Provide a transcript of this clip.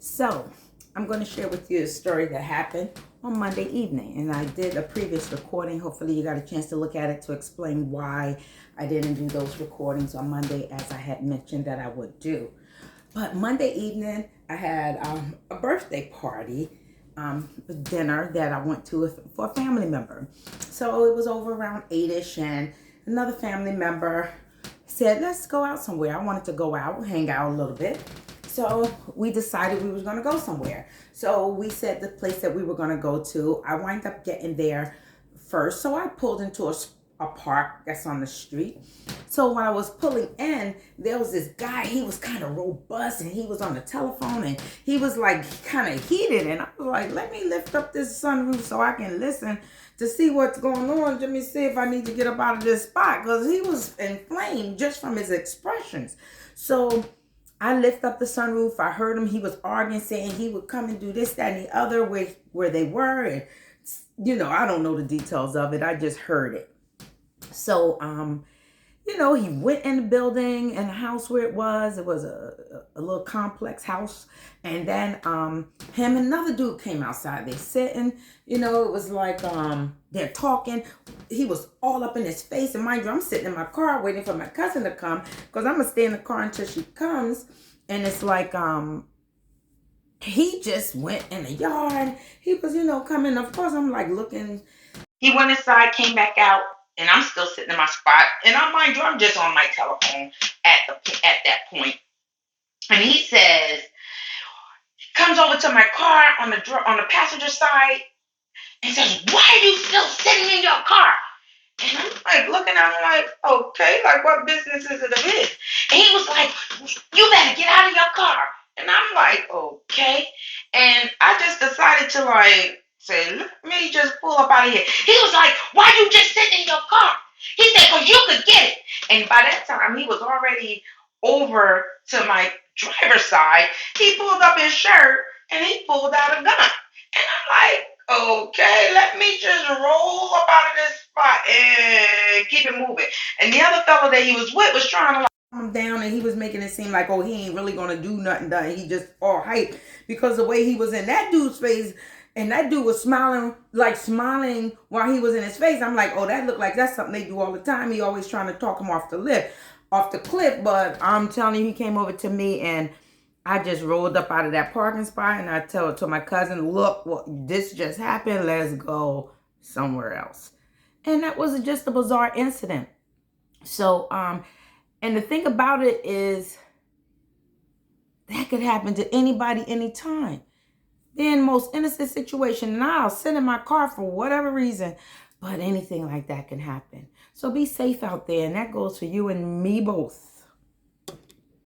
So, I'm going to share with you a story that happened on Monday evening. And I did a previous recording. Hopefully you got a chance to look at it to explain why I didn't do those recordings on Monday as I had mentioned that I would do. But Monday evening, I had a birthday party dinner that I went to for a family member. So it was over around 8-ish, and another family member said, let's go out somewhere. I wanted to go out, hang out a little bit. So we decided we were going to go somewhere. So we said the place that we were going to go to. I wind up getting there first. So I pulled into a park that's on the street. So when I was pulling in, there was this guy. He was kind of robust, and he was on the telephone, and he was like kind of heated. And I was like, let me lift up this sunroof so I can listen to see what's going on. Let me see if I need to get up out of this spot, because he was inflamed just from his expressions. So I lift up the sunroof. I heard him. He was arguing, saying he would come and do this, that, and the other where they were. And, I don't know the details of it. I just heard it. So, he went in the building and the house where it was a little complex house. And then him and another dude came outside. They sitting, it was like they're talking. He was all up in his face. And mind you, I'm sitting in my car waiting for my cousin to come, because I'm going to stay in the car until she comes. And it's like he just went in the yard. He was, coming. Of course, I'm like looking. He went inside, came back out. And I'm still sitting in my spot. And mind you, I'm just on my telephone at that point. And he says, comes over to my car on the passenger side and says, why are you still sitting in your car? And I'm like looking at him like, okay, like what business is it of his? And he was like, you better get out of your car. And I'm like, okay. And I just decided to say, let me just pull up out of here. He was like, why you just sitting in your car? He said, because you could get it. And by that time, he was already over to my driver's side. He pulled up his shirt and he pulled out a gun. And I'm like, okay, let me just roll up out of this spot and keep it moving. And the other fellow that he was with was trying to calm him down, and he was making it seem like, he ain't really going to do nothing. He just all hype, because the way he was in that dude's face. And that dude was smiling while he was in his face. I'm like, that looked like that's something they do all the time. He always trying to talk him off the cliff. But I'm telling you, he came over to me, and I just rolled up out of that parking spot, and I told my cousin, look, this just happened. Let's go somewhere else. And that was just a bizarre incident. So, and the thing about it is that could happen to anybody, anytime. In most innocent situation, and I'll sit in my car for whatever reason, but anything like that can happen. So be safe out there, and that goes for you and me both.